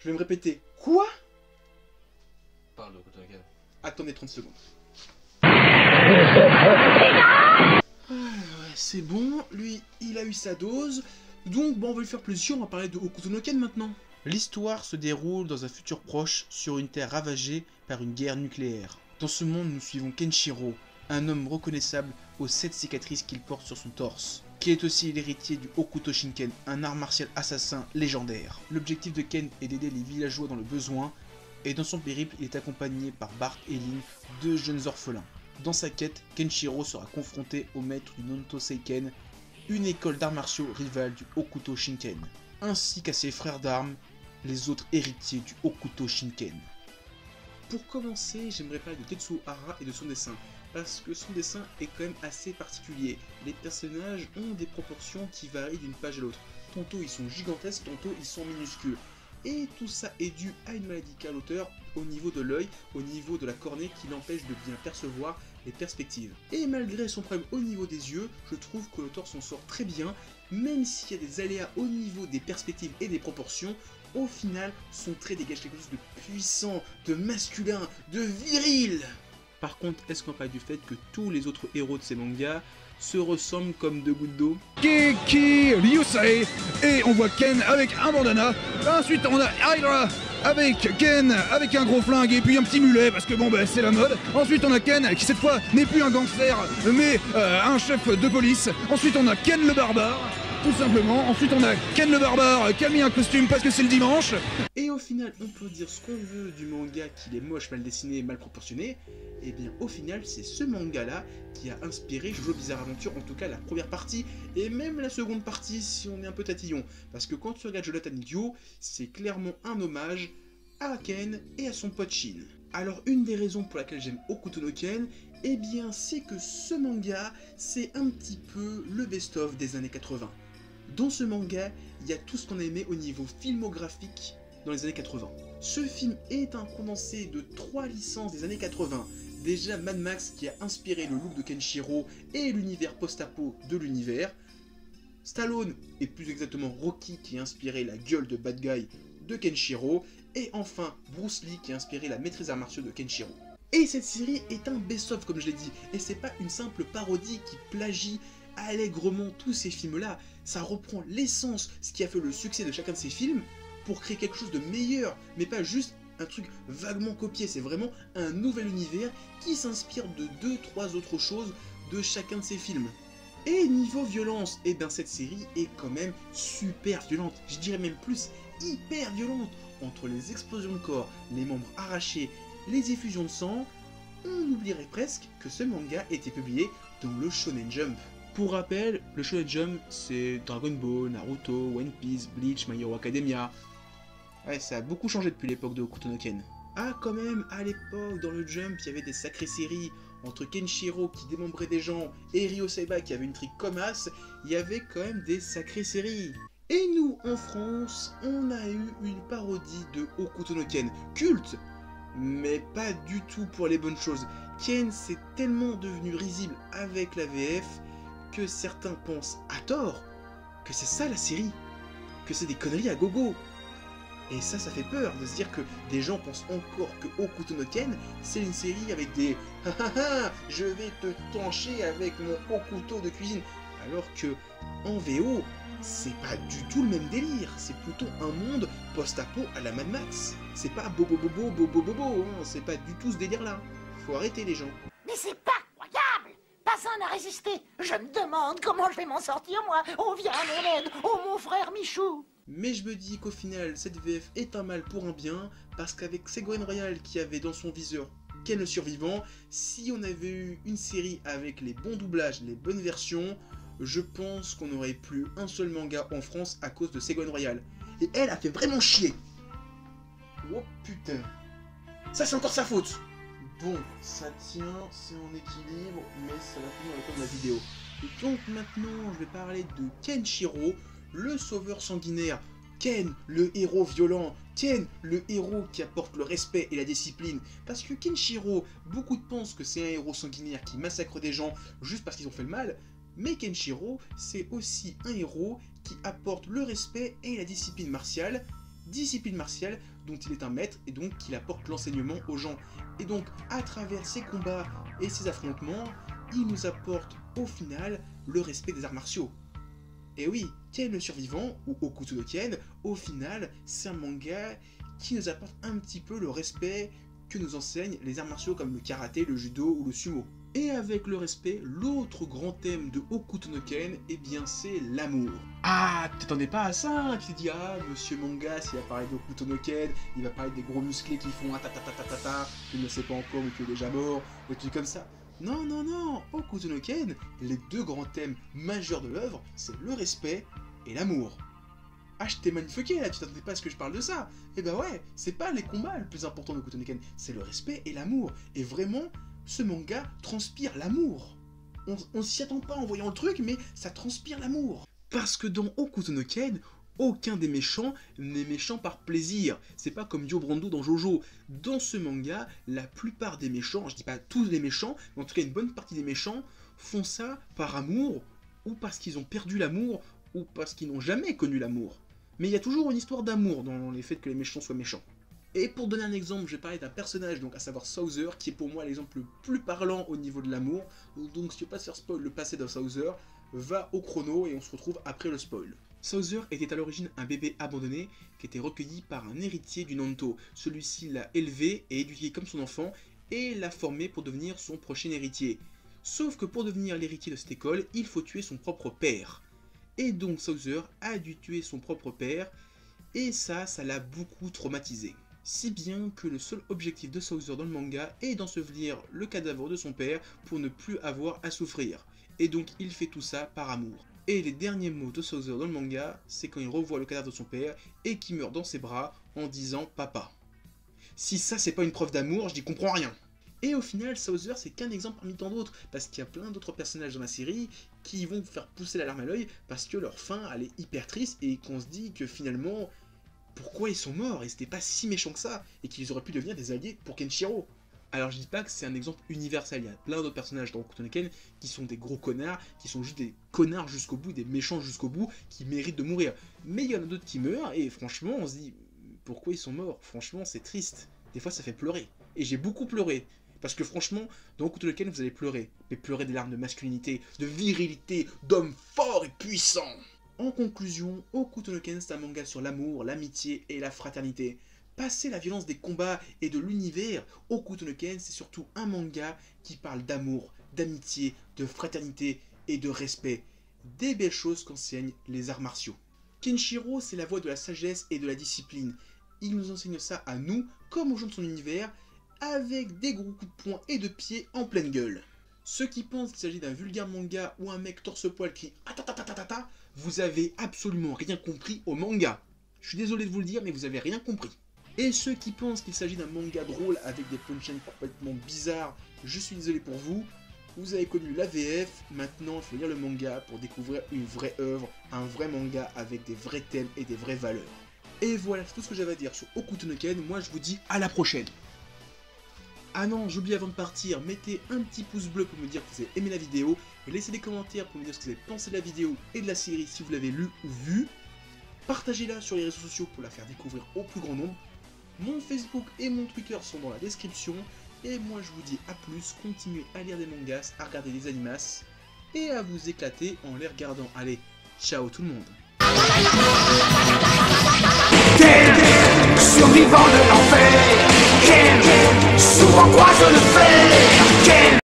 Je vais me répéter. Quoi? Parle de Hokuto no Ken. Attendez 30 secondes. Ouais, c'est bon, lui, il a eu sa dose. Donc, bon, on va lui faire plaisir, on va parler de Hokuto no Ken maintenant. L'histoire se déroule dans un futur proche, sur une terre ravagée par une guerre nucléaire. Dans ce monde, nous suivons Kenshiro, un homme reconnaissable aux 7 cicatrices qu'il porte sur son torse, qui est aussi l'héritier du Hokuto Shinken, un art martial assassin légendaire. L'objectif de Ken est d'aider les villageois dans le besoin, et dans son périple, il est accompagné par Bart et Lin, deux jeunes orphelins. Dans sa quête, Kenshiro sera confronté au maître du Nanto Seiken, une école d'arts martiaux rivale du Hokuto Shinken, ainsi qu'à ses frères d'armes, les autres héritiers du Hokuto Shinken. Pour commencer, j'aimerais parler de Tetsuo Hara et de son dessin, parce que son dessin est quand même assez particulier. Les personnages ont des proportions qui varient d'une page à l'autre. Tantôt ils sont gigantesques, tantôt ils sont minuscules. Et tout ça est dû à une maladie qu'a l'auteur au niveau de l'œil, au niveau de la cornée qui l'empêche de bien percevoir les perspectives. Et malgré son problème au niveau des yeux, je trouve que l'auteur s'en sort très bien, même s'il y a des aléas au niveau des perspectives et des proportions. Au final, son trait dégage quelque chose de puissant, de masculin, de viril. Par contre, est-ce qu'on parle du fait que tous les autres héros de ces mangas se ressemblent comme deux gouttes d'eau? Kiki Ryusei, et on voit Ken avec un bandana. Ensuite on a Hydra avec Ken avec un gros flingue et puis un petit mulet parce que bon bah c'est la mode. Ensuite on a Ken qui cette fois n'est plus un gangster mais un chef de police. Ensuite on a Ken le barbare, tout simplement. Ensuite on a Ken le barbare qui a mis un costume parce que c'est le dimanche. Et au final, on peut dire ce qu'on veut du manga, qu'il est moche, mal dessiné, mal proportionné. Et bien au final, c'est ce manga-là qui a inspiré Jojo Bizarre Adventure, en tout cas la première partie, et même la seconde partie si on est un peu tatillon. Parce que quand tu regardes Jonathan Idiot, c'est clairement un hommage à Ken et à son pote Shin. Alors une des raisons pour laquelle j'aime Hokuto no Ken, eh bien c'est que ce manga, c'est un petit peu le best-of des années 80. Dans ce manga, il y a tout ce qu'on a aimé au niveau filmographique dans les années 80. Ce film est un condensé de 3 licences des années 80. Déjà Mad Max qui a inspiré le look de Kenshiro et l'univers post-apo de l'univers. Stallone, et plus exactement Rocky qui a inspiré la gueule de bad guy de Kenshiro. Et enfin Bruce Lee qui a inspiré la maîtrise des arts martiaux de Kenshiro. Et cette série est un best-of comme je l'ai dit. Et c'est pas une simple parodie qui plagie allègrement tous ces films-là. Ça reprend l'essence, ce qui a fait le succès de chacun de ces films, pour créer quelque chose de meilleur, mais pas juste un truc vaguement copié. C'est vraiment un nouvel univers qui s'inspire de 2-3 autres choses de chacun de ces films. Et niveau violence, eh ben cette série est quand même super violente. Je dirais même plus, hyper violente. Entre les explosions de corps, les membres arrachés, les effusions de sang, on oublierait presque que ce manga était publié dans le Shonen Jump. Pour rappel, le Shonen Jump, c'est Dragon Ball, Naruto, One Piece, Bleach, My Hero Academia. Ouais, ça a beaucoup changé depuis l'époque de Hokuto no Ken. Ah, quand même, à l'époque, dans le Jump, il y avait des sacrées séries. Entre Kenshiro qui démembrait des gens et Ryo Seiba qui avait une trique comme as, il y avait quand même des sacrées séries. Et nous, en France, on a eu une parodie de Hokuto no Ken, culte, mais pas du tout pour les bonnes choses. Ken s'est tellement devenu risible avec la VF que certains pensent à tort que c'est ça la série, que c'est des conneries à gogo. Et ça fait peur de se dire que des gens pensent encore que Hokuto no Ken c'est une série avec des hahaha, je vais te tancher avec mon Hokuto de cuisine. Alors que en VO, c'est pas du tout le même délire, c'est plutôt un monde post-apo à la Mad Max. C'est pas bobo bobo bobo bobo, hein. C'est pas du tout ce délire là. Faut arrêter les gens. Mais c'est pas croyable! Pas un n'a résisté! Je me demande comment je vais m'en sortir moi! Oh viens à mon aide! Oh mon frère Michou! Mais je me dis qu'au final, cette VF est un mal pour un bien, parce qu'avec Ségolène Royal qui avait dans son viseur Ken le survivant, si on avait eu une série avec les bons doublages, les bonnes versions, je pense qu'on n'aurait plus un seul manga en France à cause de Ségolène Royal. Et elle a fait vraiment chier. Oh putain. Ça c'est encore sa faute. Bon, ça tient, c'est en équilibre, mais ça va finir le temps de la vidéo. Et donc maintenant, je vais parler de Kenshiro, le sauveur sanguinaire. Ken, le héros violent. Ken, le héros qui apporte le respect et la discipline. Parce que Kenshiro, beaucoup pensent que c'est un héros sanguinaire qui massacre des gens juste parce qu'ils ont fait le mal. Mais Kenshiro, c'est aussi un héros qui apporte le respect et la discipline martiale discipline martiale dont il est un maître et donc qu'il apporte l'enseignement aux gens. Et donc à travers ses combats et ses affrontements, il nous apporte au final le respect des arts martiaux. Et oui, Ken le survivant, ou Hokuto no Ken, au final, c'est un manga qui nous apporte un petit peu le respect que nous enseignent les arts martiaux comme le karaté, le judo ou le sumo. Et avec le respect, l'autre grand thème de Hokuto no Ken, eh bien c'est l'amour. Ah, tu t'attendais pas à ça, tu t'es dit, ah, monsieur manga, s'il va parler de Hokuto no Ken, il va parler des gros musclés qui font un ta, il ne sait pas encore mais qui est déjà mort, des trucs comme ça. Non, non, non, Hokuto no Ken, les deux grands thèmes majeurs de l'œuvre, c'est le respect et l'amour. Ah, je t'ai magnifié là, tu t'attendais pas à ce que je parle de ça. Eh ben ouais, c'est pas les combats le plus important de Hokuto no Ken, c'est le respect et l'amour. Et vraiment, ce manga transpire l'amour. On s'y attend pas en voyant le truc, mais ça transpire l'amour. Parce que dans Hokuto no Ken, aucun des méchants n'est méchant par plaisir. C'est pas comme Dio-Brando dans Jojo. Dans ce manga, la plupart des méchants, je dis pas tous les méchants, mais en tout cas une bonne partie des méchants, font ça par amour, ou parce qu'ils ont perdu l'amour, ou parce qu'ils n'ont jamais connu l'amour. Mais il y a toujours une histoire d'amour dans les faits que les méchants soient méchants. Et pour donner un exemple, je vais parler d'un personnage, donc à savoir Souther, qui est pour moi l'exemple le plus parlant au niveau de l'amour. Donc si tu veux pas te faire spoil le passé de Souther, va au chrono et on se retrouve après le spoil. Souther était à l'origine un bébé abandonné qui était recueilli par un héritier du Nanto. Celui-ci l'a élevé et éduqué comme son enfant et l'a formé pour devenir son prochain héritier. Sauf que pour devenir l'héritier de cette école, il faut tuer son propre père. Et donc Souther a dû tuer son propre père et ça l'a beaucoup traumatisé. Si bien que le seul objectif de Souther dans le manga est d'ensevelir le cadavre de son père pour ne plus avoir à souffrir. Et donc il fait tout ça par amour. Et les derniers mots de Souther dans le manga, c'est quand il revoit le cadavre de son père et qu'il meurt dans ses bras en disant « Papa ». Si ça c'est pas une preuve d'amour, je n'y comprends rien. Et au final, Souther c'est qu'un exemple parmi tant d'autres, parce qu'il y a plein d'autres personnages dans la série qui vont faire pousser la larme à l'œil parce que leur fin elle est hyper triste et qu'on se dit que finalement, pourquoi ils sont morts et c'était pas si méchant que ça et qu'ils auraient pu devenir des alliés pour Kenshiro. Alors je dis pas que c'est un exemple universel, il y a plein d'autres personnages dans Hokuto no Ken qui sont des gros connards, qui sont juste des connards jusqu'au bout, des méchants jusqu'au bout, qui méritent de mourir. Mais il y en a d'autres qui meurent et franchement on se dit pourquoi ils sont morts, franchement c'est triste. Des fois ça fait pleurer. Et j'ai beaucoup pleuré. Parce que franchement, dans Hokuto no Ken vous allez pleurer. Mais pleurer des larmes de masculinité, de virilité, d'hommes forts et puissants. En conclusion, Hokuto no Ken c'est un manga sur l'amour, l'amitié et la fraternité. Passer la violence des combats et de l'univers, Hokuto no Ken c'est surtout un manga qui parle d'amour, d'amitié, de fraternité et de respect. Des belles choses qu'enseignent les arts martiaux. Kenshiro c'est la voie de la sagesse et de la discipline. Il nous enseigne ça à nous, comme aux gens de son univers, avec des gros coups de poing et de pied en pleine gueule. Ceux qui pensent qu'il s'agit d'un vulgaire manga ou un mec torse-poil qui ta, vous avez absolument rien compris au manga. Je suis désolé de vous le dire, mais vous avez rien compris. Et ceux qui pensent qu'il s'agit d'un manga drôle avec des punchlines complètement bizarres, je suis désolé pour vous. Vous avez connu la VF, maintenant il faut lire le manga pour découvrir une vraie œuvre, un vrai manga avec des vrais thèmes et des vraies valeurs. Et voilà, c'est tout ce que j'avais à dire sur Hokuto no Ken. Moi je vous dis à la prochaine. Ah non, j'oublie avant de partir, mettez un petit pouce bleu pour me dire que vous avez aimé la vidéo, et laissez des commentaires pour me dire ce que vous avez pensé de la vidéo et de la série si vous l'avez lu ou vu. Partagez-la sur les réseaux sociaux pour la faire découvrir au plus grand nombre. Mon Facebook et mon Twitter sont dans la description, et moi je vous dis à plus, continuez à lire des mangas, à regarder des animas, et à vous éclater en les regardant. Allez, ciao tout le monde. Ken, survivant de l'enfer. Ken, souvent croise le fer. Ken.